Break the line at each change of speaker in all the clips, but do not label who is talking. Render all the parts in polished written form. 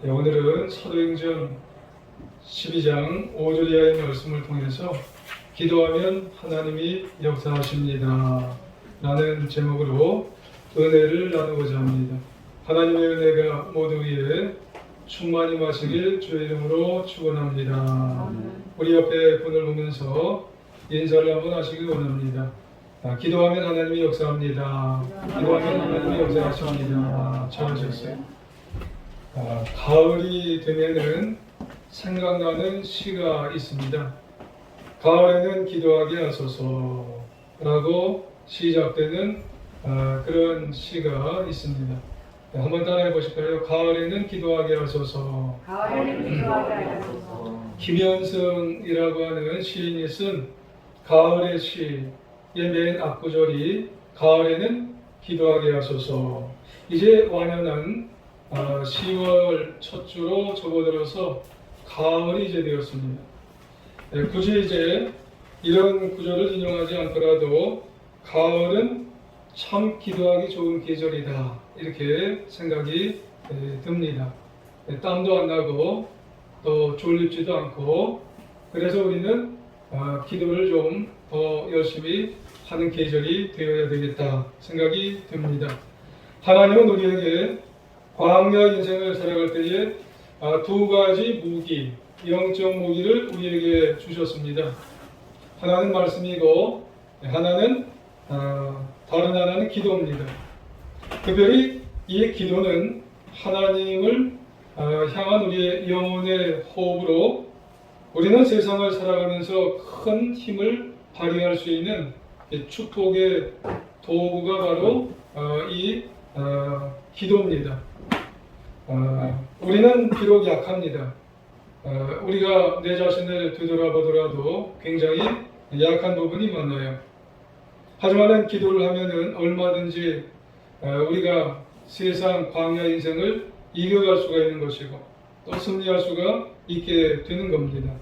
오늘은 사도행전 12장 5절 이하의 말씀을 통해서 기도하면 하나님이 역사하십니다 라는 제목으로 은혜를 나누고자 합니다. 하나님의 은혜가 모두 위에 충만히 마시길 주의 이름으로 축원합니다. 우리 옆에 분을 보면서 인사를 한번 하시길 원합니다. 기도하면 하나님이 역사합니다. 기도하면 하나님이 역사하십니다. 잘하셨어요. 가을이 되면은 생각나는 시가 있습니다. 가을에는 기도하게 하소서라고 시작되는 그런 시가 있습니다. 한번 따라해 보실까요? 가을에는 기도하게 하소서.
가을에는 기도하게 하소서.
김현승이라고 하는 시인이 쓴 가을의 시의 맨 앞구절이 가을에는 기도하게 하소서. 이제 완연한 10월 첫 주로 접어들어서 가을이 이제 되었습니다. 굳이 이제 이런 구절을 인용하지 않더라도 가을은 참 기도하기 좋은 계절이다 이렇게 생각이 듭니다. 땀도 안 나고 또 졸립지도 않고 그래서 우리는 기도를 좀 더 열심히 하는 계절이 되어야 되겠다 생각이 듭니다. 하나님은 우리에게 광야 인생을 살아갈 때에 두 가지 무기, 영적 무기를 우리에게 주셨습니다. 하나는 말씀이고 하나는 다른 하나는 기도입니다. 특별히 이 기도는 하나님을 향한 우리의 영혼의 호흡으로 우리는 세상을 살아가면서 큰 힘을 발휘할 수 있는 축복의 도구가 바로 이 기도입니다. 우리는 비록 약합니다. 우리가 내 자신을 되돌아보더라도 굉장히 약한 부분이 많아요. 하지만 기도를 하면은 얼마든지 우리가 세상 광야 인생을 이겨갈 수가 있는 것이고 또 승리할 수가 있게 되는 겁니다.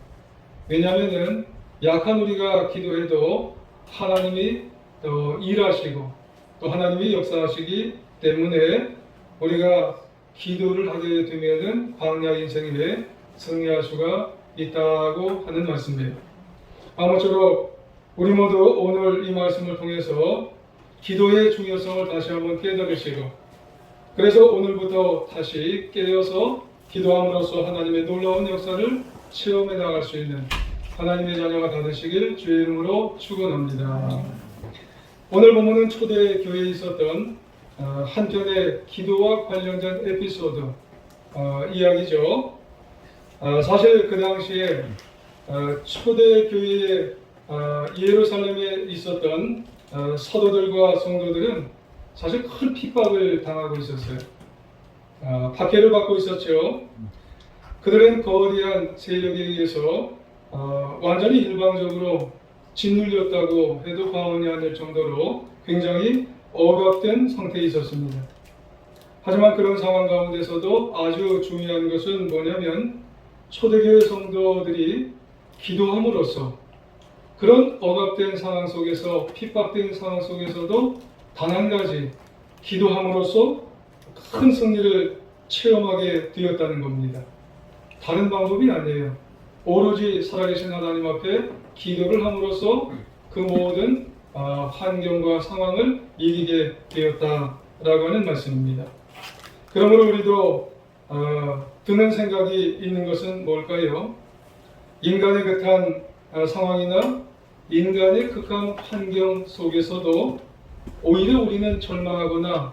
왜냐하면은 약한 우리가 기도해도 하나님이 또 일하시고 또 하나님이 역사하시기 때문에 우리가 기도를 하게 되면은 광야 인생에 승리할 수가 있다고 하는 말씀이에요. 아무쪼록 우리 모두 오늘 이 말씀을 통해서 기도의 중요성을 다시 한번 깨달으시고 그래서 오늘부터 다시 깨어서 기도함으로써 하나님의 놀라운 역사를 체험해 나갈 수 있는 하나님의 자녀가 다 되시길 주의 이름으로 축원합니다. 오늘 본문은 초대 교회에 있었던 한편의 기도와 관련된 에피소드 이야기죠. 사실 그 당시에 초대 교회의 예루살렘에 있었던 사도들과 성도들은 사실 큰 핍박을 당하고 있었어요. 박해를 받고 있었죠. 그들은 거대한 세력에 의해서 완전히 일방적으로 짓눌렸다고 해도 과언이 아닐 정도로 굉장히 억압된 상태에 있었습니다. 하지만 그런 상황 가운데서도 아주 중요한 것은 뭐냐면 초대교회 성도들이 기도함으로써 그런 억압된 상황 속에서 핍박된 상황 속에서도 단 한 가지 기도함으로써 큰 승리를 체험하게 되었다는 겁니다. 다른 방법이 아니에요. 오로지 살아계신 하나님 앞에 기도를 함으로써 그 모든 환경과 상황을 이기게 되었다라고 하는 말씀입니다. 그러므로 우리도 드는 생각이 있는 것은 뭘까요? 인간의 극한 상황이나 인간의 극한 환경 속에서도 오히려 우리는 절망하거나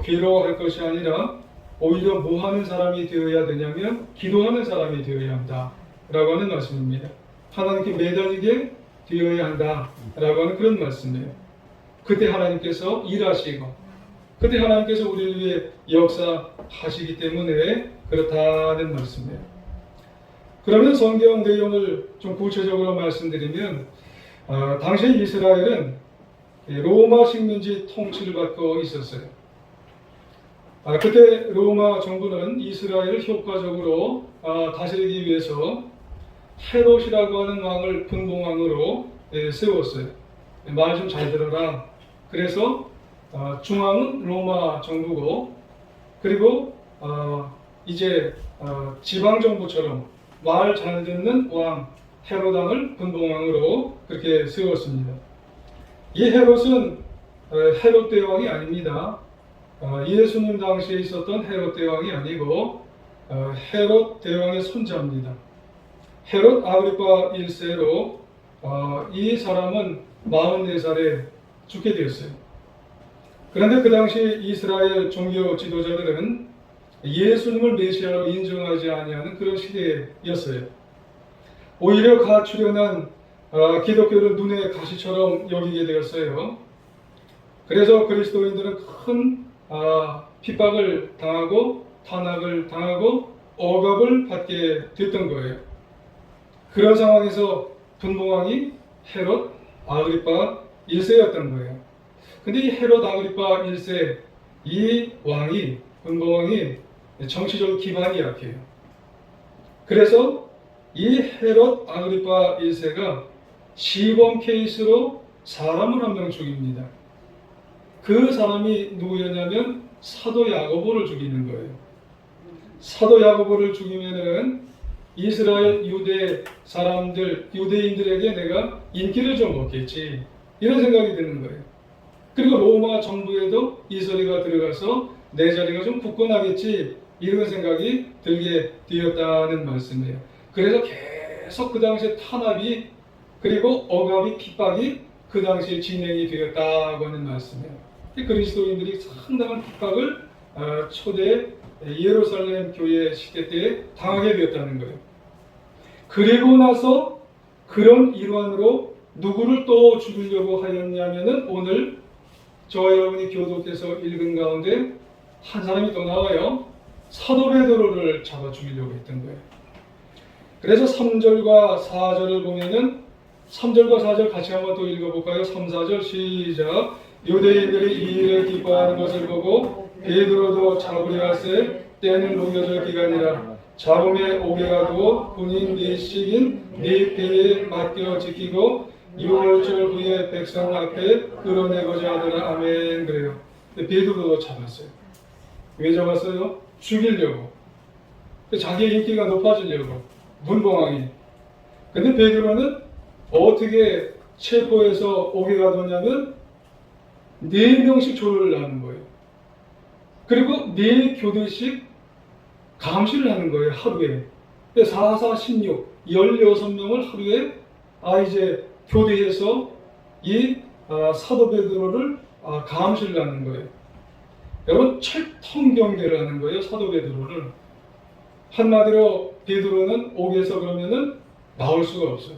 괴로워할 것이 아니라 오히려 뭐 하는 사람이 되어야 되냐면 기도하는 사람이 되어야 한다 라고 하는 말씀입니다. 하나님께 매달리게 되어야 한다 라고 하는 그런 말씀이에요. 그때 하나님께서 일하시고 그때 하나님께서 우리를 위해 역사하시기 때문에 그렇다는 말씀이에요. 그러면 성경 내용을 좀 구체적으로 말씀드리면 당시 이스라엘은 로마 식민지 통치를 받고 있었어요. 그때 로마 정부는 이스라엘을 효과적으로 다스리기 위해서 헤롯이라고 하는 왕을 분봉왕으로 세웠어요. 말 좀 잘 들어라. 그래서 중앙은 로마 정부고 그리고 이제 지방 정부처럼 말 잘 듣는 왕 헤롯 왕을 분봉왕으로 그렇게 세웠습니다. 이 헤롯은 헤롯 대왕이 아닙니다. 예수님 당시에 있었던 헤롯 대왕이 아니고 헤롯 대왕의 손자입니다. 헤롯 아그리파 1세로 이 사람은 44살에 죽게 되었어요. 그런데 그 당시 이스라엘 종교 지도자들은 예수님을 메시아로 인정하지 아니하는 그런 시대였어요. 오히려 가출연한 기독교를 눈의 가시처럼 여기게 되었어요. 그래서 그리스도인들은 큰 핍박을 당하고 탄압을 당하고 억압을 받게 됐던 거예요. 그런 상황에서 분봉왕이 헤롯 아그리파 1세였던 거예요. 근데 이 헤롯 아그리파 1세 이 왕이 분봉왕이 정치적 기반이 약해요. 그래서 이 헤롯 아그리파 1세가 시범 케이스로 사람을 한 명 죽입니다. 그 사람이 누구였냐면 사도 야고보를 죽이는 거예요. 사도 야고보를 죽이면은 이스라엘 유대 사람들, 유대인들에게 내가 인기를 좀 얻겠지, 이런 생각이 드는 거예요. 그리고 로마 정부에도 이 소리가 들어가서 내 자리가 좀 굳건하겠지, 이런 생각이 들게 되었다는 말씀이에요. 그래서 계속 그 당시에 탄압이 그리고 억압이 핍박이 그 당시에 진행이 되었다고 하는 말씀이에요. 그리스도인들이 상당한 핍박을 초대 예루살렘 교회 시대 때 당하게 되었다는 거예요. 그리고 나서 그런 일환으로 누구를 또 죽이려고 하였냐면은 오늘 저와 여러분이 교독해서 읽은 가운데 한 사람이 또 나와요. 사도 베드로를 잡아 죽이려고 했던 거예요. 그래서 3절과 4절을 보면은 3절과 4절 같이 한번 또 읽어볼까요? 3, 4절 시작. 유대인들이 이 일을 기뻐하는 것을 보고 베드로도 잡으려 하세 때는 녹여질 기간이라 잡음에 오게 가두어 군인 네 식인 네 배에 맡겨 지키고 6월절 후에 백성 앞에 끌어내고자 하더라. 아멘. 그래요. 베드로도 잡았어요. 왜 잡았어요? 죽이려고. 자기의 인기가 높아지려고. 분봉왕이. 근데 베드로는 어떻게 체포해서 오게 가뒀냐면 4명씩 조를 하는 거예요. 그리고 4교대씩 감시를 하는 거예요. 하루에. 4, 4, 16, 16명을 하루에 이제 교대해서 이 사도 베드로를 감시를 하는 거예요. 여러분, 철통경계를 하는 거예요. 사도 베드로를. 한마디로 베드로는 옥에서 그러면은 나올 수가 없어요.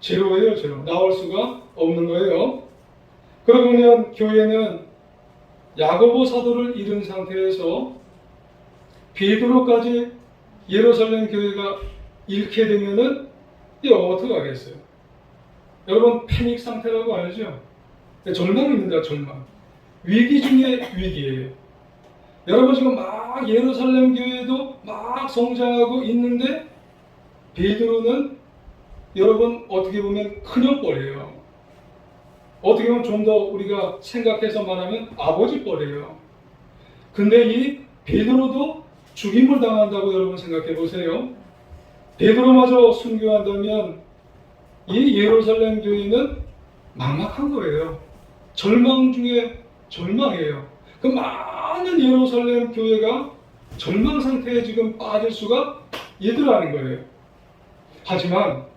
제로예요, 제로. 나올 수가 없는 거예요. 그러면 교회는 야고보 사도를 잃은 상태에서 베드로까지 예루살렘 교회가 잃게 되면은 이게 어떻게 하겠어요? 여러분, 패닉 상태라고 알죠? 절망입니다, 절망. 위기 중에 위기예요. 여러분, 지금 막 예루살렘 교회도 막 성장하고 있는데 베드로는 여러분 어떻게 보면 큰형벌이에요. 어떻게 보면 좀 더 우리가 생각해서 말하면 아버지 뻘이에요. 근데 이 베드로도 죽임을 당한다고 여러분 생각해 보세요. 베드로마저 순교한다면 이 예루살렘 교회는 막막한 거예요. 절망 중에 절망이에요. 그 많은 예루살렘 교회가 절망 상태에 지금 빠질 수가 있더라는 거예요. 하지만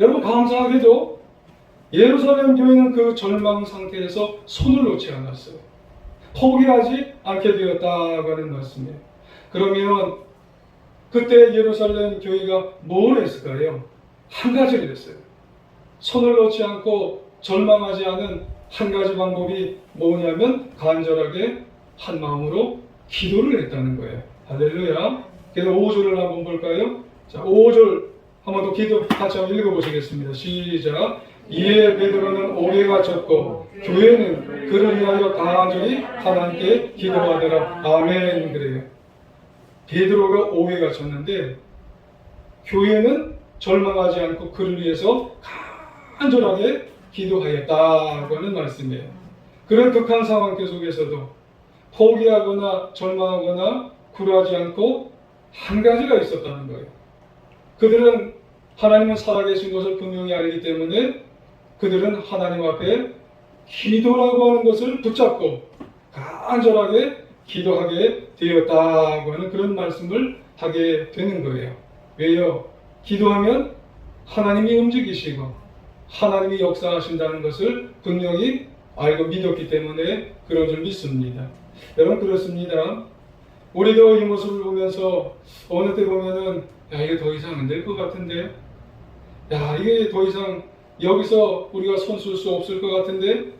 여러분, 감사하게도 예루살렘 교회는 그 절망 상태에서 손을 놓지 않았어요. 포기하지 않게 되었다고 하는 말씀이에요. 그러면 그때 예루살렘 교회가 뭘 했을까요? 한 가지를 했어요. 손을 놓지 않고 절망하지 않은 한 가지 방법이 뭐냐면 간절하게 한 마음으로 기도를 했다는 거예요. 할렐루야. 그래서 5절을 한번 볼까요? 자, 5절 한번 더 기도 같이 한번 읽어보시겠습니다. 시작. 이에 베드로는 옥에 갇혔고 교회는 그를 위하여 간절히 하나님께 기도하더라. 아멘. 그래요. 베드로가 옥에 갇혔는데 교회는 절망하지 않고 그를 위해서 간절하게 기도하였다고 하는 말씀이에요. 그런 극한 상황 속에서도 포기하거나 절망하거나 굴하지 않고 한 가지가 있었다는 거예요. 그들은 하나님은 살아계신 것을 분명히 알기 때문에 그들은 하나님 앞에 기도라고 하는 것을 붙잡고 간절하게 기도하게 되었다고 하는 그런 말씀을 하게 되는 거예요. 왜요? 기도하면 하나님이 움직이시고 하나님이 역사하신다는 것을 분명히 알고 믿었기 때문에 그런 줄 믿습니다. 여러분 그렇습니다. 우리도 이 모습을 보면서 어느 때 보면은 야 이게 더 이상 안 될 것 같은데, 야 이게 더 이상 여기서 우리가 손쓸 수 없을 것 같은데,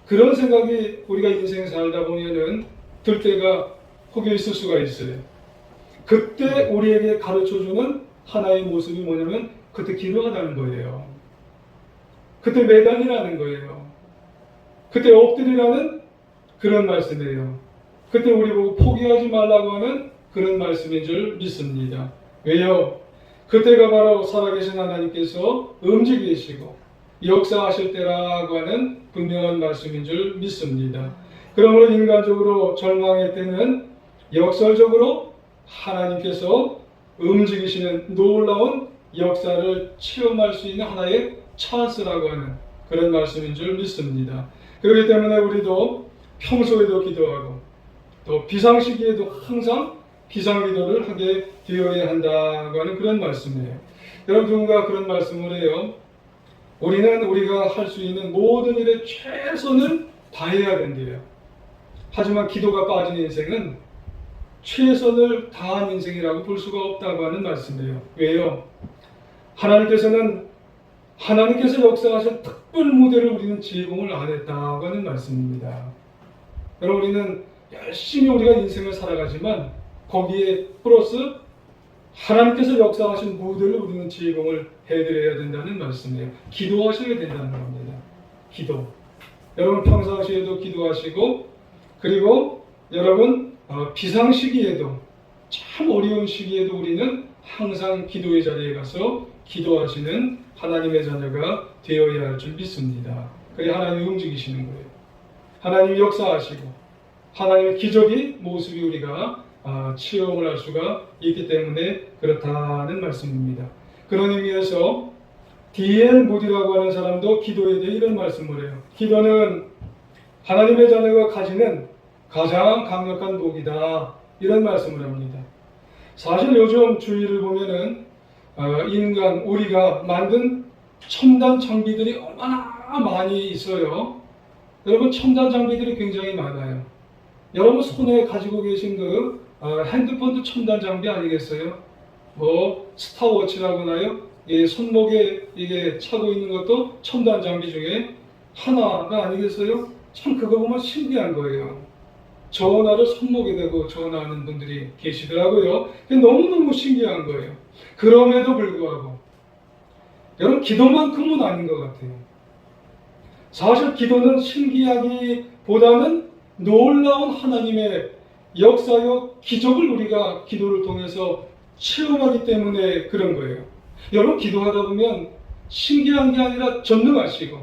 그런 생각이 우리가 인생 살다 보면은 들 때가 혹여 있을 수가 있어요. 그때 우리에게 가르쳐주는 하나의 모습이 뭐냐면 그때 기도하다는 거예요. 그때 매달리라는 거예요. 그때 엎드리라는 그런 말씀이에요. 그때 우리 보고 포기하지 말라고 하는 그런 말씀인 줄 믿습니다. 왜요? 그때가 바로 살아계신 하나님께서 움직이시고 역사하실 때라고 하는 분명한 말씀인 줄 믿습니다. 그러므로 인간적으로 절망의 때는 역설적으로 하나님께서 움직이시는 놀라운 역사를 체험할 수 있는 하나의 찬스라고 하는 그런 말씀인 줄 믿습니다. 그렇기 때문에 우리도 평소에도 기도하고 또 비상시기에도 항상 비상기도를 하게 되어야 한다고 하는 그런 말씀이에요. 여러분 누군가 그런 말씀을 해요. 우리는 우리가 할 수 있는 모든 일에 최선을 다해야 된대요. 하지만 기도가 빠진 인생은 최선을 다한 인생이라고 볼 수가 없다고 하는 말씀이에요. 왜요? 하나님께서 역사하신 특별 무대를 우리는 제공을 안 했다고 하는 말씀입니다. 여러분 우리는 열심히 우리가 인생을 살아가지만 거기에 플러스 하나님께서 역사하신 무대를 우리는 제공을 해드려야 된다는 말씀이에요. 기도하셔야 된다는 겁니다. 기도. 여러분 평상시에도 기도하시고 그리고 여러분 비상시기에도 참 어려운 시기에도 우리는 항상 기도의 자리에 가서 기도하시는 하나님의 자녀가 되어야 할 줄 믿습니다. 그래 하나님이 움직이시는 거예요. 하나님이 역사하시고 하나님의 기적의 모습이 우리가 체험을 할 수가 있기 때문에 그렇다는 말씀입니다. 그런 의미에서 D.L. 무디라고 하는 사람도 기도에 대해 이런 말씀을 해요. 기도는 하나님의 자녀가 가지는 가장 강력한 복이다. 이런 말씀을 합니다. 사실 요즘 주위를 보면은 인간, 우리가 만든 첨단 장비들이 얼마나 많이 있어요. 여러분 첨단 장비들이 굉장히 많아요. 여러분 손에 가지고 계신 그 핸드폰도 첨단 장비 아니겠어요? 뭐 스타워치라고 하나요? 손목에 이게 차고 있는 것도 첨단 장비 중에 하나가 아니겠어요? 참 그거 보면 신기한 거예요. 전화를 손목에 대고 전화하는 분들이 계시더라고요. 너무너무 신기한 거예요. 그럼에도 불구하고 여러분 기도만큼은 아닌 것 같아요. 사실 기도는 신기하기보다는 놀라운 하나님의 역사요 기적을 우리가 기도를 통해서 체험하기 때문에 그런 거예요. 여러분 기도하다 보면 신기한 게 아니라 전능하시고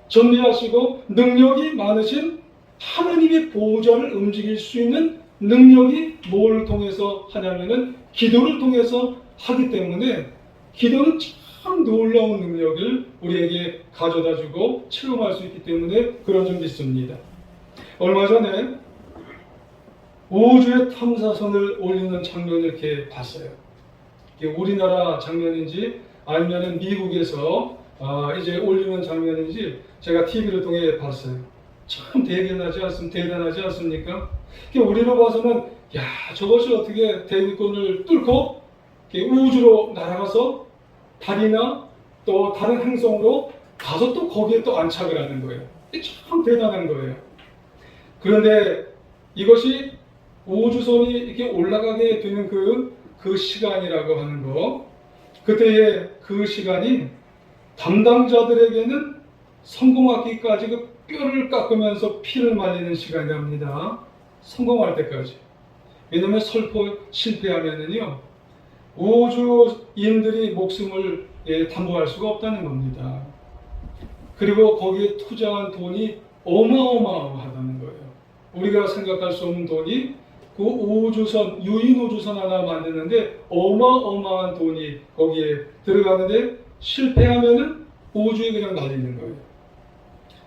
전리하시고 능력이 많으신 하나님의 보좌를 움직일 수 있는 능력이 뭘 통해서 하냐면은 기도를 통해서 하기 때문에 기도는 참 놀라운 능력을 우리에게 가져다주고 체험할 수 있기 때문에 그런 점 믿습니다. 얼마 전에 우주의 탐사선을 올리는 장면을 이렇게 봤어요. 이게 우리나라 장면인지 아니면 미국에서 이제 올리는 장면인지 제가 TV를 통해 봤어요. 참 대단하지 않습니까? 우리로 봐서는 야 저것이 어떻게 대기권을 뚫고 우주로 날아가서 달이나 또 다른 행성으로 가서 또 거기에 또 안착을 하는 거예요. 참 대단한 거예요. 그런데 이것이 우주선이 이렇게 올라가게 되는 그 시간이라고 하는 거, 그때의 그 시간이 담당자들에게는 성공하기까지 그 뼈를 깎으면서 피를 말리는 시간이랍니다. 성공할 때까지. 왜냐하면 실패하면은요 우주인들이 목숨을 담보할 수가 없다는 겁니다. 그리고 거기에 투자한 돈이 어마어마하다는 거예요. 우리가 생각할 수 없는 돈이 그 우주선, 유인 우주선 하나 만드는데 어마어마한 돈이 거기에 들어가는데 실패하면은 우주에 그냥 날리는 거예요.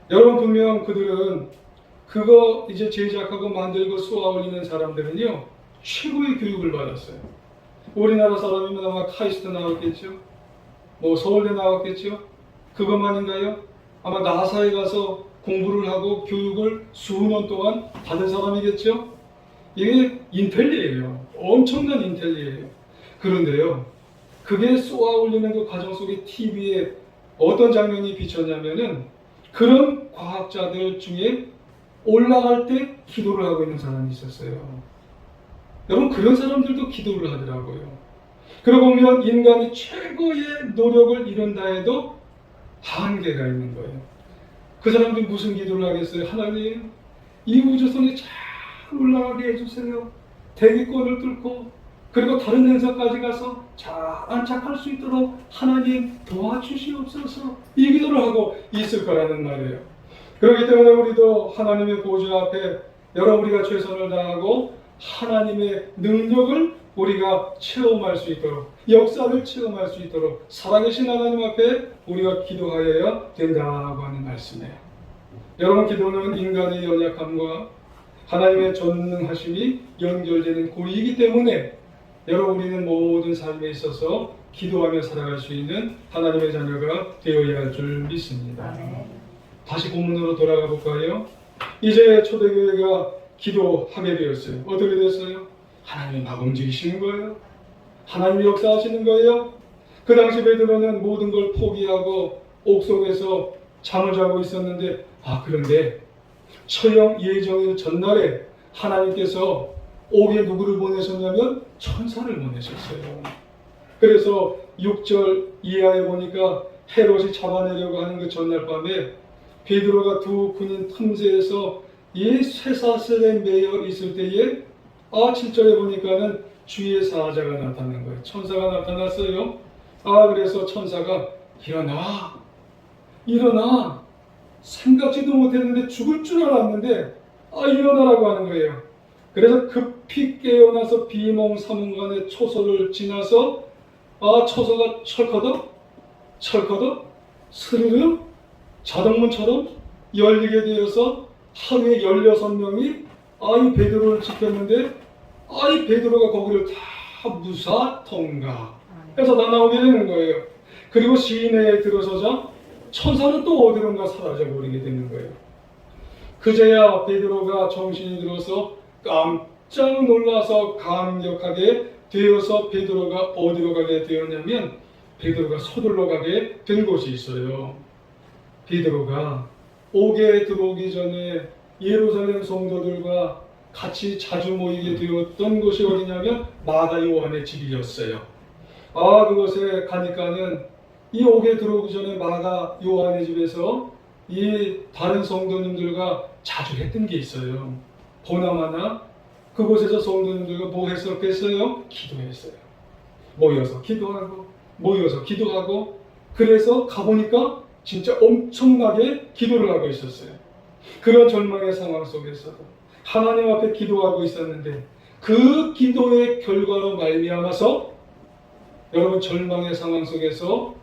여러분 분명 그들은 그거 이제 제작하고 만들고 쏘아 올리는 사람들은요 최고의 교육을 받았어요. 우리나라 사람이면 아마 카이스트 나왔겠죠. 뭐 서울대 나왔겠죠. 그것만인가요? 아마 나사에 가서 공부를 하고 교육을 수년 동안 받은 사람이겠죠. 이게 인텔리예요. 엄청난 인텔리예요. 그런데요, 그게 쏘아 올리는 그 과정 속에 TV에 어떤 장면이 비쳤냐면은 그런 과학자들 중에 올라갈 때 기도를 하고 있는 사람이 있었어요. 여러분 그런 사람들도 기도를 하더라고요. 그러고 보면 인간이 최고의 노력을 이룬다 해도 한계가 있는 거예요. 그 사람들이 무슨 기도를 하겠어요? 하나님, 이 우주선에 잘 올라가게 해주세요. 대기권을 뚫고 그리고 다른 행성까지 가서 잘 안착할 수 있도록 하나님 도와주시옵소서. 이 기도를 하고 있을 거라는 말이에요. 그렇기 때문에 우리도 하나님의 보좌 앞에 우리가 최선을 다하고 하나님의 능력을 우리가 체험할 수 있도록, 역사를 체험할 수 있도록 살아계신 하나님 앞에 우리가 기도하여야 된다고 하는 말씀이에요. 여러분 기도는 인간의 연약함과 하나님의 전능하심이 연결되는 고리이기 때문에 여러분 우리는 모든 삶에 있어서 기도하며 살아갈 수 있는 하나님의 자녀가 되어야 할 줄 믿습니다. 다시 본문으로 돌아가 볼까요? 이제 초대교회가 기도하게 되었어요. 어떻게 됐어요? 하나님이 막 움직이시는 거예요. 하나님이 역사하시는 거예요. 그 당시 베드로는 모든 걸 포기하고 옥속에서 잠을 자고 있었는데 그런데 처형 예정일 전날에 하나님께서 옥에 누구를 보내셨냐면 천사를 보내셨어요. 그래서 6절 이하에 보니까 헤롯이 잡아내려고 하는 그 전날 밤에 베드로가 두 군인 틈새에서 이 쇠사슬에 매여 있을 때에 7절에 보니까는 주의 사자가 나타난 거예요. 천사가 나타났어요. 그래서 천사가 일어나 생각지도 못했는데 죽을 줄 알았는데 일어나라고 하는 거예요. 그래서 급히 깨어나서 비몽사몽간의 초소를 지나서 초소가 철커덕 스르르 자동문처럼 열리게 되어서 하루에 16명이 이 베드로를 지켰는데 이 베드로가 거기를 다 무사 통과 해서 다 나오게 되는 거예요. 그리고 시내에 들어서자 천사는 또 어디론가 사라져 버리게 되는 거예요. 그제야 베드로가 정신이 들어서 깜짝 놀라서 감격하게 되어서 베드로가 어디로 가게 되었냐면 베드로가 서둘러 가게 된 곳이 있어요. 베드로가 옥에 들어오기 전에 예루살렘 성도들과 같이 자주 모이게 되었던 곳이 어디냐면 마가 요한의 집이었어요. 그곳에 가니까는 이 옥에 들어오기 전에 마가 요한의 집에서 이 다른 성도님들과 자주 했던 게 있어요. 보나마나 그곳에서 성도님들과 뭐 했었겠어요? 기도했어요. 모여서 기도하고 그래서 가보니까 진짜 엄청나게 기도를 하고 있었어요. 그런 절망의 상황 속에서도 하나님 앞에 기도하고 있었는데 그 기도의 결과로 말미암아서 여러분 절망의 상황 속에서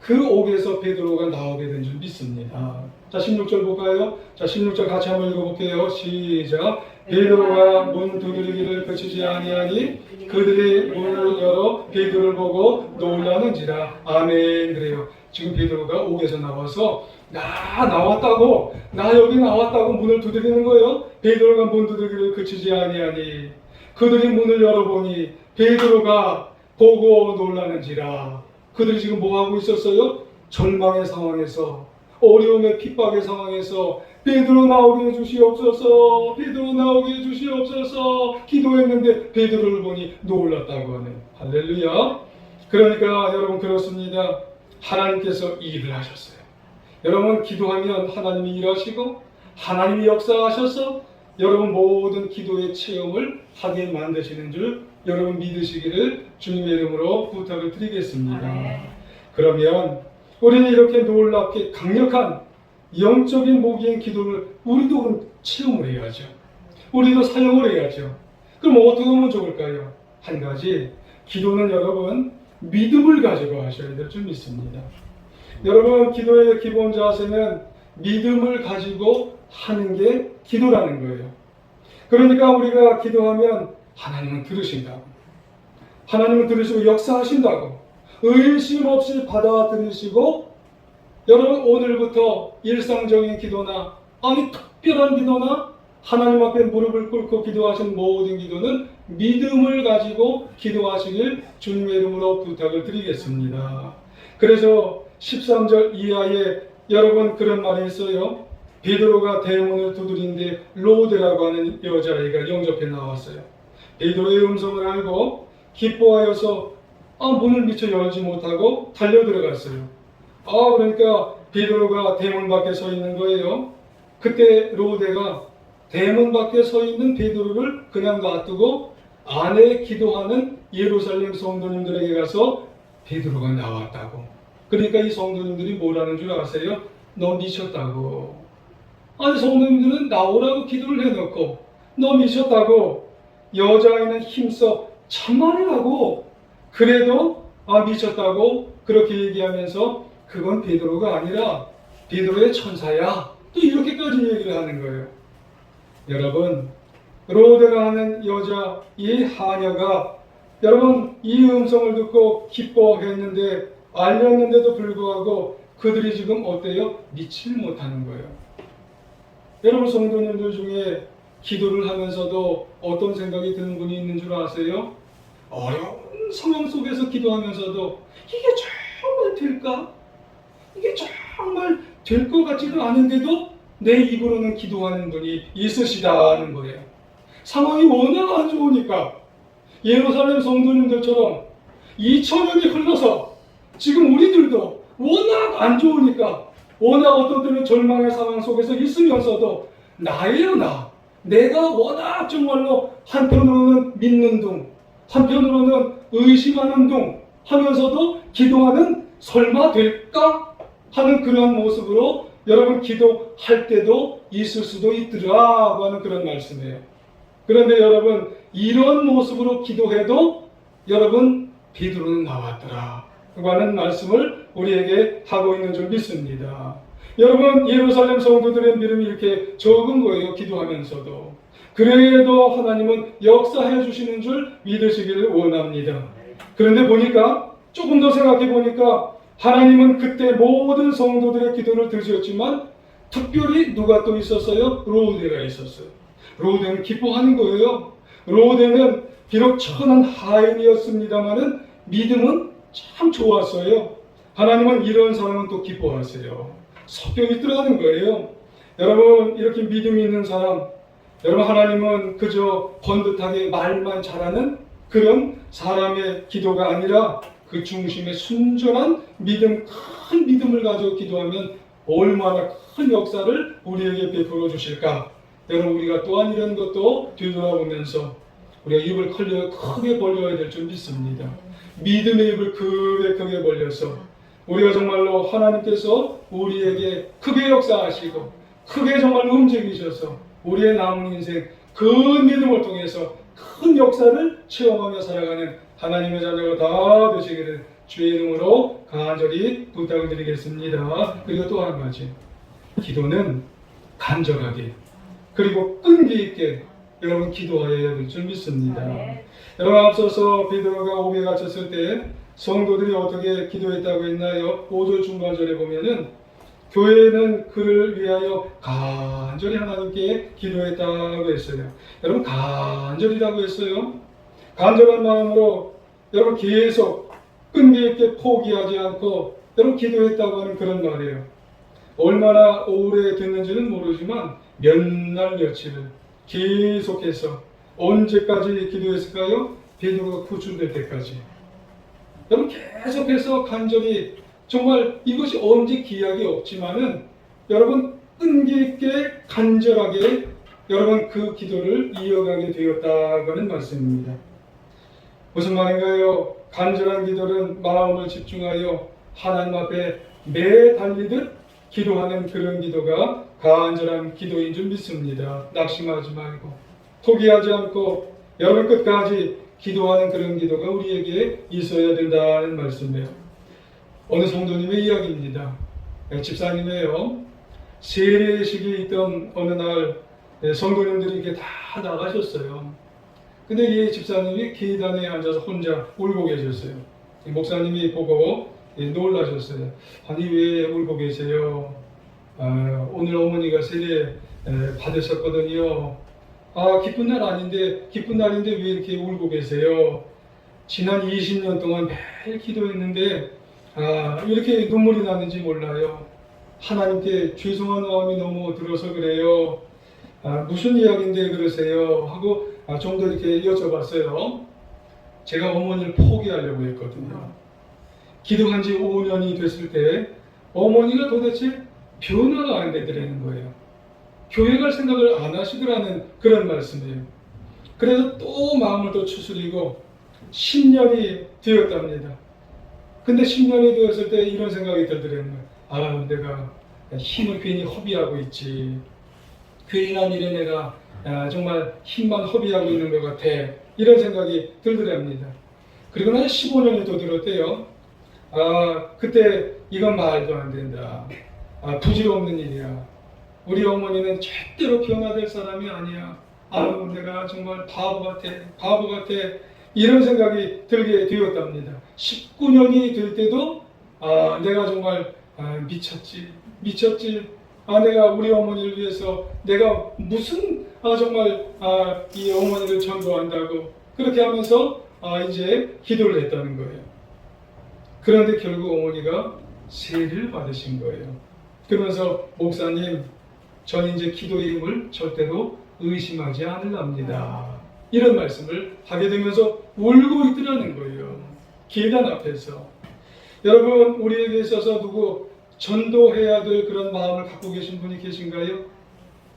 그 옥에서 베드로가 나오게 된 줄 믿습니다. 자 16절 볼까요? 자 16절 같이 한번 읽어볼게요. 시작. 베드로가 문 두드리기를 그치지 아니하니 그들이 문을 열어 베드로를 보고 놀라는지라. 아멘. 그래요. 지금 베드로가 옥에서 나와서 나 여기 나왔다고 문을 두드리는 거예요. 베드로가 문 두드리기를 그치지 아니하니 그들이 문을 열어보니 베드로가 보고 놀라는지라. 그들이 지금 뭐 하고 있었어요? 절망의 상황에서, 어려움의 핍박의 상황에서 베드로 나오게 해주시옵소서, 베드로 나오게 해주시옵소서 기도했는데 베드로를 보니 놀랐다고 하네. 할렐루야. 그러니까 여러분 그렇습니다. 하나님께서 일을 하셨어요. 여러분 기도하면 하나님이 일하시고 하나님이 역사하셔서 여러분 모든 기도의 체험을 하게 만드시는 줄 여러분 믿으시기를 주님의 이름으로 부탁을 드리겠습니다. 그러면 우리는 이렇게 놀랍게 강력한 영적인 모기의 기도를 우리도 체험을 해야죠. 우리도 사용을 해야죠. 그럼 어떻게 하면 좋을까요? 한 가지, 기도는 여러분 믿음을 가지고 하셔야 될 줄 믿습니다. 여러분, 기도의 기본 자세는 믿음을 가지고 하는 게 기도라는 거예요. 그러니까 우리가 기도하면 하나님은 들으신다고, 하나님은 들으시고 역사하신다고, 의심 없이 받아들이시고, 여러분 오늘부터 일상적인 기도나 아니 특별한 기도나 하나님 앞에 무릎을 꿇고 기도하신 모든 기도는 믿음을 가지고 기도하시길 주님의 이름으로 부탁을 드리겠습니다. 그래서 13절 이하에 여러분 그런 말이 있어요. 베드로가 대문을 두드린데 로데라고 하는 여자아이가 영접해 나왔어요. 베드로의 음성을 알고 기뻐하여서 문을 미처 열지 못하고 달려 들어갔어요. 그러니까 베드로가 대문 밖에 서 있는 거예요. 그때 로데가 대문 밖에 서 있는 베드로를 그냥 놔두고 안에 기도하는 예루살렘 성도님들에게 가서 베드로가 나왔다고. 그러니까 이 성도님들이 뭐라는 줄 아세요? 너 미쳤다고. 아니 성도님들은 나오라고 기도를 해놓고 너 미쳤다고, 여자아이는 힘써 참말이라고, 그래도 미쳤다고 그렇게 얘기하면서 그건 베드로가 아니라 베드로의 천사야, 또 이렇게까지 얘기를 하는 거예요. 여러분, 로데라 하는 여자 이 하녀가 여러분 이 음성을 듣고 기뻐했는데, 알렸는데도 불구하고 그들이 지금 어때요? 믿지 못하는 거예요. 여러분 성도님들 중에 기도를 하면서도 어떤 생각이 드는 분이 있는 줄 아세요? 어려운 상황 속에서 기도하면서도 이게 정말 될까? 이게 정말 될 것 같지도 않은데도 내 입으로는 기도하는 분이 있으시다는 거예요. 상황이 워낙 안 좋으니까 예루살렘 성도님들처럼 2000년이 흘러서 지금 우리들도 워낙 안 좋으니까, 워낙 어떤 때는 절망의 상황 속에서 있으면서도 나예요 나. 내가 워낙 정말로 한편으로는 믿는 둥, 한편으로는 의심하는 둥 하면서도 기도하는 설마 될까? 하는 그런 모습으로 여러분 기도할 때도 있을 수도 있더라고 하는 그런 말씀이에요. 그런데 여러분 이런 모습으로 기도해도 여러분 베드로는 나왔더라 하는 말씀을 우리에게 하고 있는 줄 믿습니다. 여러분 예루살렘 성도들의 믿음이 이렇게 적은 거예요. 기도하면서도. 그래도 하나님은 역사해 주시는 줄 믿으시기를 원합니다. 그런데 보니까 조금 더 생각해 보니까 하나님은 그때 모든 성도들의 기도를 들으셨지만 특별히 누가 또 있었어요? 로데가 있었어요. 로데는 기뻐하는 거예요. 로데는 비록 천한 하인이었습니다마는 믿음은 참 좋았어요. 하나님은 이런 사람은 또 기뻐하세요. 성격이 들어가는 거예요. 여러분 이렇게 믿음이 있는 사람, 여러분 하나님은 그저 번듯하게 말만 잘하는 그런 사람의 기도가 아니라 그 중심에 순전한 믿음, 큰 믿음을 가지고 기도하면 얼마나 큰 역사를 우리에게 베풀어 주실까. 여러분 우리가 또한 이런 것도 뒤돌아보면서 우리가 입을 크게 벌려야 될 줄 믿습니다. 믿음의 입을 크게 벌려서 우리가 정말로 하나님께서 우리에게 크게 역사하시고 크게 정말 움직이셔서 우리의 남은 인생 그 믿음을 통해서 큰 역사를 체험하며 살아가는 하나님의 자녀가 다 되시기를 주의 이름으로 간절히 부탁을 드리겠습니다. 그리고 또 한 가지, 기도는 간절하게 그리고 끈기 있게 여러분 기도하여야 될 줄 믿습니다. 여러분 앞서서 베드로가 옥에 갇혔을 때 성도들이 어떻게 기도했다고 했나요? 5절 중반절에 보면은 교회는 그를 위하여 간절히 하나님께 기도했다고 했어요. 여러분 간절이라고 했어요. 간절한 마음으로 여러분 계속 끈기 있게 포기하지 않고 여러분 기도했다고 하는 그런 말이에요. 얼마나 오래 됐는지는 모르지만 몇 날 며칠을 계속해서 언제까지 기도했을까요? 베드로가 구출될 때까지. 여러분 계속해서 간절히, 정말 이것이 언제 기약이 없지만은 여러분 끈기 있게 간절하게 여러분 그 기도를 이어가게 되었다고 하는 말씀입니다. 무슨 말인가요? 간절한 기도는 마음을 집중하여 하나님 앞에 매달리듯 기도하는 그런 기도가 간절한 기도인 줄 믿습니다. 낙심하지 말고 포기하지 않고 여러분 끝까지 기도하는 그런 기도가 우리에게 있어야 된다는 말씀이에요. 어느 성도님의 이야기입니다. 집사님이에요. 세례식이 있던 어느 날 성도님들이 이렇게 다 나가셨어요. 근데 이 집사님이 계단에 앉아서 혼자 울고 계셨어요. 목사님이 보고 놀라셨어요. 아니 왜 울고 계세요? 오늘 어머니가 세례 받으셨거든요. 기쁜 날인데 왜 이렇게 울고 계세요? 지난 20년 동안 매일 기도했는데 이렇게 눈물이 나는지 몰라요. 하나님께 죄송한 마음이 너무 들어서 그래요. 무슨 이야기인데 그러세요? 하고 좀 더 이렇게 여쭤봤어요. 제가 어머니를 포기하려고 했거든요. 기도한 지 5년이 됐을 때 어머니가 도대체 변화가 안 되더라는 거예요. 교회 갈 생각을 안 하시더라는 그런 말씀이에요. 그래서 또 마음을 또 추스리고 10년이 되었답니다. 근데 10년이 되었을 때 이런 생각이 들더라는 거예요. 내가 힘을 괜히 허비하고 있지. 괜한 일에 내가 정말 힘만 허비하고 있는 것 같아. 이런 생각이 들더랍니다. 그리고 나서 15년이 더 들었대요. 그때 이건 말도 안 된다. 부질없는 일이야. 우리 어머니는 절대로 변화될 사람이 아니야. 내가 정말 바보 같아. 이런 생각이 들게 되었답니다. 19년이 될 때도 내가 정말 미쳤지. 내가 우리 어머니를 위해서 내가 무슨 정말 이 어머니를 전도한다고 그렇게 하면서 이제 기도를 했다는 거예요. 그런데 결국 어머니가 세례를 받으신 거예요. 그러면서 목사님, 전 이제 기도의 힘을 절대로 의심하지 않으랍니다. 이런 말씀을 하게 되면서 울고 있더라는 거예요. 계단 앞에서. 여러분, 우리에게 있어서 누구 전도해야 될 그런 마음을 갖고 계신 분이 계신가요?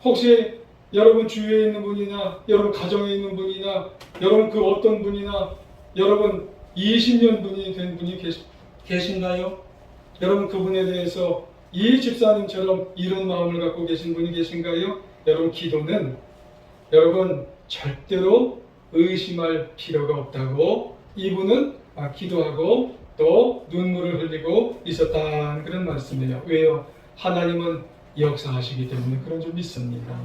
혹시 여러분 주위에 있는 분이나 여러분 가정에 있는 분이나 여러분 그 어떤 분이나 여러분 20년 분이 된 분이 계신가요? 여러분 그분에 대해서 이 집사님처럼 이런 마음을 갖고 계신 분이 계신가요? 여러분 기도는 여러분 절대로 의심할 필요가 없다고 이분은 기도하고 또 눈물을 흘리고 있었다는 그런 말씀이에요. 왜요? 하나님은 역사하시기 때문에 그런 줄 믿습니다.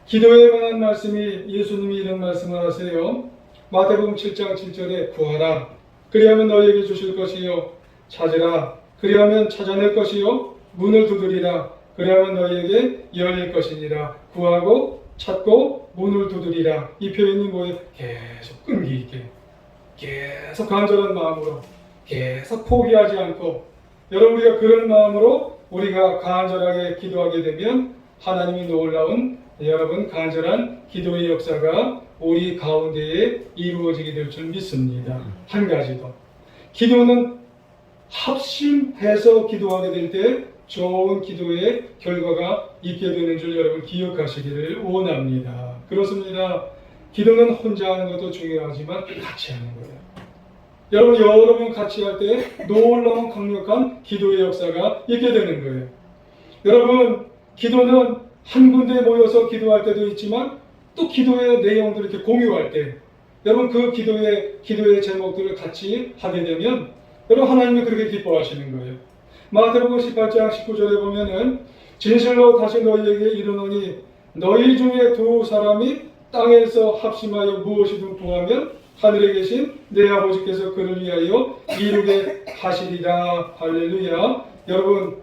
기도에 관한 말씀이 예수님이 이런 말씀을 하세요. 마태복음 7장 7절에 구하라 그리하면 너희에게 주실 것이요 찾으라 그리하면 찾아낼 것이요 문을 두드리라 그리하면 너희에게 열릴 것이니라. 구하고 찾고 문을 두드리라. 이 표현이 뭐예요? 계속 끈기 있게 계속 간절한 마음으로 계속 포기하지 않고 여러분 우리가 그런 마음으로 우리가 간절하게 기도하게 되면 하나님이 놀라운 여러분 간절한 기도의 역사가 우리 가운데에 이루어지게 될 줄 믿습니다. 한 가지 더. 기도는 합심해서 기도하게 될 때 좋은 기도의 결과가 있게 되는 줄 여러분 기억하시기를 원합니다. 그렇습니다. 기도는 혼자 하는 것도 중요하지만 같이 하는 거예요. 여러분 여러 명 같이 할 때 놀라운 강력한 기도의 역사가 있게 되는 거예요. 여러분 기도는 한 군데에 모여서 기도할 때도 있지만 또 기도의 내용들을 이렇게 공유할 때 여러분 그 기도의 제목들을 같이 하게 되면 여러분 하나님이 그렇게 기뻐하시는 거예요. 마태복음 18장 19절에 보면은 진실로 다시 너희에게 이르노니 너희 중에 두 사람이 땅에서 합심하여 무엇이든 구하면 하늘에 계신 내 아버지께서 그를 위하여 이루게 하시리라. 할렐루야. 여러분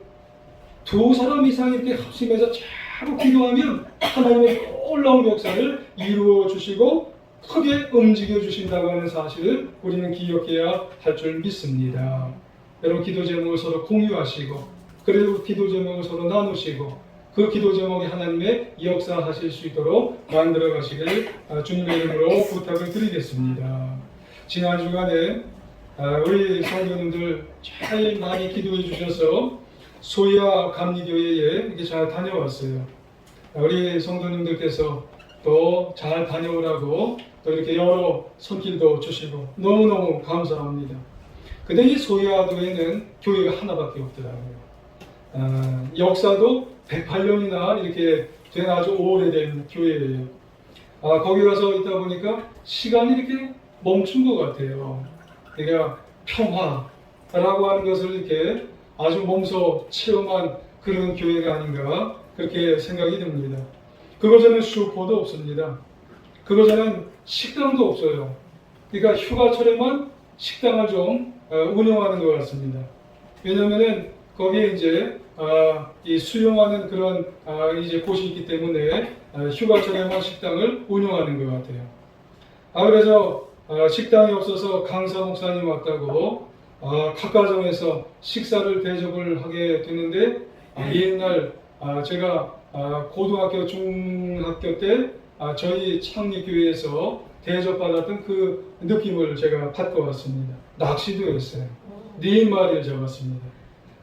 두 사람 이상 이렇게 합심해서 자꾸 기도하면 하나님의 놀라운 역사를 이루어 주시고 크게 움직여 주신다고 하는 사실을 우리는 기억해야 할 줄 믿습니다. 여러분 기도 제목을 서로 공유하시고 그리고 기도 제목을 서로 나누시고 그 기도 제목이 하나님의 역사하실 수 있도록 만들어 가시길 주님의 이름으로 부탁을 드리겠습니다. 지난 주간에 우리 성도님들 잘 많이 기도해 주셔서 소야 감리교회에 이렇게 잘 다녀왔어요. 우리 성도님들께서 또 잘 다녀오라고 또 이렇게 여러 손길도 주시고 너무너무 감사합니다. 근데 이 소야도에는 교회가 하나밖에 없더라고요. 역사도 108년이나 이렇게 된 아주 오래된 교회예요. 거기 가서 있다 보니까 시간이 이렇게 멈춘 것 같아요. 그러니까 평화라고 하는 것을 이렇게 아주 몸소 체험한 그런 교회가 아닌가 그렇게 생각이 듭니다. 그곳에는 슈퍼도 없습니다. 그곳에는 식당도 없어요. 그러니까 휴가철에만 식당을 좀 운영하는 것 같습니다. 왜냐하면은 거기에 이제 이 수용하는 그런 이제 곳이 있기 때문에 휴가철에만 식당을 운영하는 것 같아요. 그래서 식당이 없어서 강사 목사님 왔다고 각가정에서 식사를 대접을 하게 되는데 옛날 제가 고등학교 중학교 때 저희 창립교회에서 대접받았던 그 느낌을 제가 받고 왔습니다. 낚시도 했어요. 4마리를 잡았습니다.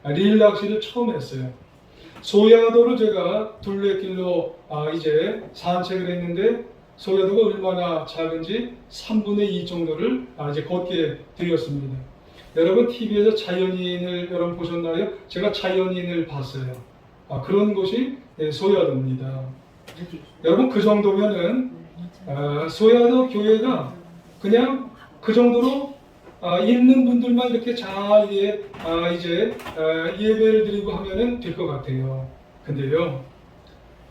릴 낚시를 처음 했어요. 소야도를 제가 둘레길로 이제 산책을 했는데 소야도가 얼마나 작은지 3분의 2 정도를 이제 걷게 되었습니다. 여러분 TV에서 자연인을 여러분 보셨나요? 제가 자연인을 봤어요. 그런 곳이 소야도입니다. 여러분 그 정도면은 소야도 교회가 그냥 그 정도로 있는 분들만 이렇게 잘 이제 예배를 드리고 하면은 될 것 같아요. 근데요,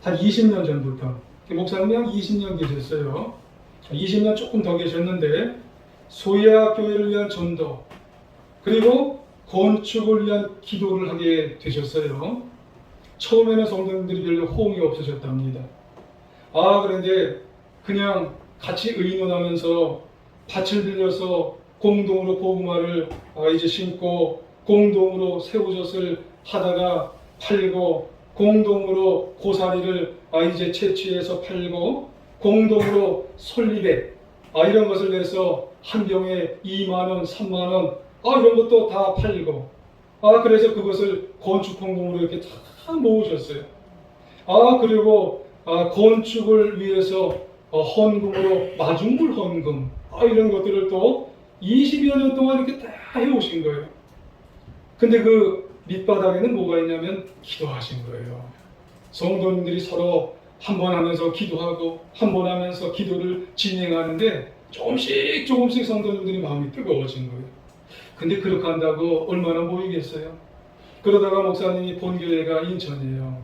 한 20년 전부터 목사님이 한 20년 계셨어요. 20년 조금 더 계셨는데 소야 교회를 위한 전도 그리고 건축을 위한 기도를 하게 되셨어요. 처음에는 성도님들이 별로 호응이 없으셨답니다. 그런데 그냥 같이 의논하면서 밭을 빌려서 공동으로 고구마를 이제 심고 공동으로 새우젓을 하다가 팔고 공동으로 고사리를 이제 채취해서 팔고 공동으로 솔리백 이런 것을 내서 한 병에 2만 원, 3만 원 이런 것도 다 팔고 그래서 그것을 건축 헌금으로 이렇게 다 모으셨어요. 그리고 건축을 위해서 헌금으로 마중물 헌금 이런 것들을 또 20여 년 동안 이렇게 다 해오신 거예요. 근데 그 밑바닥에는 뭐가 있냐면 기도하신 거예요. 성도님들이 서로 한 번 하면서 기도하고 한 번 하면서 기도를 진행하는데 조금씩 성도님들이 마음이 뜨거워진 거예요. 근데 그렇게 한다고 얼마나 모이겠어요? 그러다가 목사님이 본 교회가 인천이에요.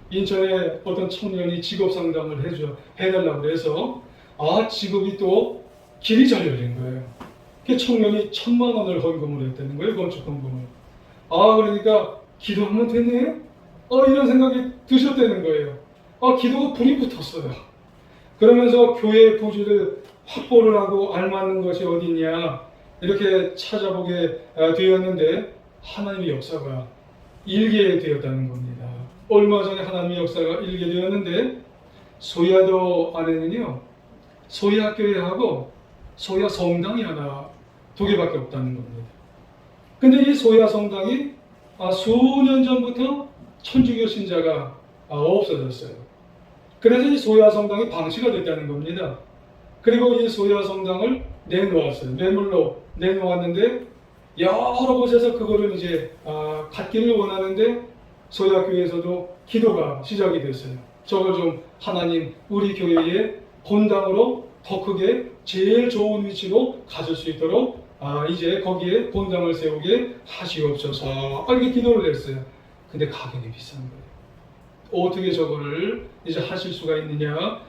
인천에 어떤 청년이 직업 상담을 해달라고 해서 직업이 또 길이 잘 열린 거예요. 그 청년이 1,000만 원을 헌금을 했다는 거예요. 건축 헌금을. 그러니까 기도하면 되네? 이런 생각이 드셨다는 거예요. 기도가 불이 붙었어요. 그러면서 교회 부지를 확보를 하고 알맞는 것이 어디냐 이렇게 찾아보게 되었는데 하나님의 역사가 일게 되었다는 겁니다. 얼마 전에 하나님의 역사가 일게 되었는데 소야도 안에는요 소야교회하고 소야 성당이 하나 2개밖에 없다는 겁니다. 근데 이 소야 성당이 수년 전부터 천주교 신자가 없어졌어요. 그래서 이 소야 성당이 방치가 됐다는 겁니다. 그리고 이 소야 성당을 내놓았어요. 매물로 내놓았는데 여러 곳에서 그거를 이제 갖기를 원하는데 소야교회에서도 기도가 시작이 됐어요. 저걸 좀 하나님 우리 교회의 본당으로 더 크게 제일 좋은 위치로 가질 수 있도록 이제 거기에 본당을 세우게 하시옵소서 이렇게 기도를 했어요. 근데 가격이 비싼 거예요. 어떻게 저거를 이제 하실 수가 있느냐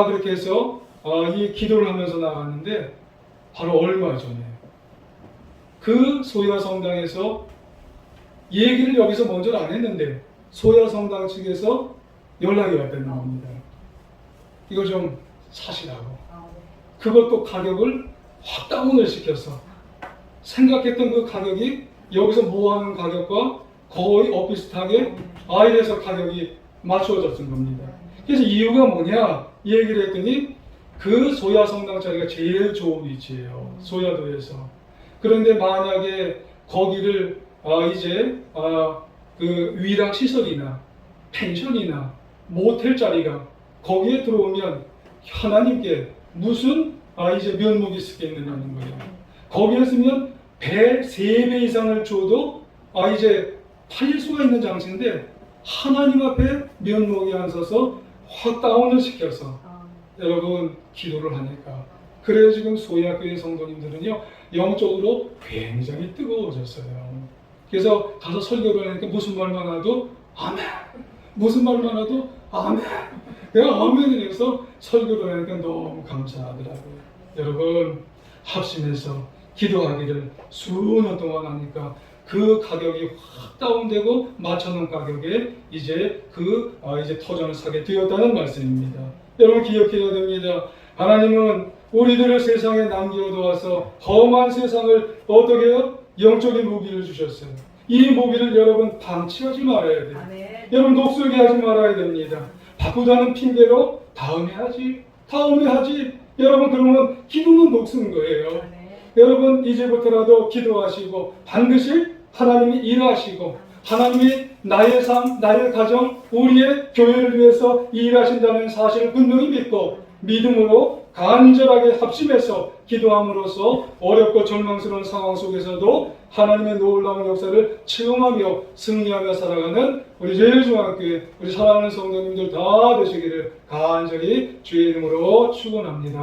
그렇게 해서 이 기도를 하면서 나갔는데 바로 얼마 전에 그 소야 성당에서 얘기를 여기서 먼저 안 했는데 소야 성당 측에서 연락이 왔다는 겁니다. 이거 좀 사시라고. 그것도 가격을 확 다운을 시켜서 생각했던 그 가격이 여기서 모아놓은 가격과 거의 엇비슷하게 이래서 가격이 맞추어졌던 겁니다. 그래서 이유가 뭐냐 이 얘기를 했더니 그 소야 성당 자리가 제일 좋은 위치예요. 소야도에서. 그런데 만약에 거기를 이제 그 위락 시설이나 펜션이나 모텔 자리가 거기에 들어오면 하나님께 무슨 이제 면목이 있겠느냐는 거예요. 거기에 있으면 배 3배 이상을 줘도 이제 팔릴 수가 있는 장치인데 하나님 앞에 면목이 안 서서 확 다운을 시켜서 여러분 기도를 하니까. 그래요 지금 소희학교의 성도님들은요 영적으로 굉장히 뜨거워졌어요. 그래서 가서 설교를 하니까 무슨 말만 하도 아멘, 무슨 말만 하도 아멘. 내가 아멘을 해서 설교를 하니까 너무 감사하더라고요. 여러분 합심해서 기도하기를 수년 동안 하니까 그 가격이 확 다운되고 맞춰놓은 가격에 이제 이제 터전을 사게 되었다는 말씀입니다. 여러분 기억해야 됩니다. 하나님은 우리들을 세상에 남겨두어서 험한 세상을 어떻게 해요? 영적인 무기를 주셨어요. 이 무기를 여러분 방치하지 말아야 돼요.
아멘.
여러분 녹슬게 하지 말아야 됩니다. 바쁘다는 핑계로 다음에 하지. 여러분 그러면 기도는 녹슨 거예요.
아멘.
여러분 이제부터라도 기도하시고 반드시 하나님이 일하시고 하나님이 나의 삶, 나의 가정, 우리의 교회를 위해서 일하신다는 사실을 분명히 믿고 믿음으로 간절하게 합심해서 기도함으로써 어렵고 절망스러운 상황 속에서도 하나님의 놀라운 역사를 체험하며 승리하며 살아가는 우리 제일중앙교회 우리 사랑하는 성도님들 다 되시기를 간절히 주의 이름으로 축원합니다.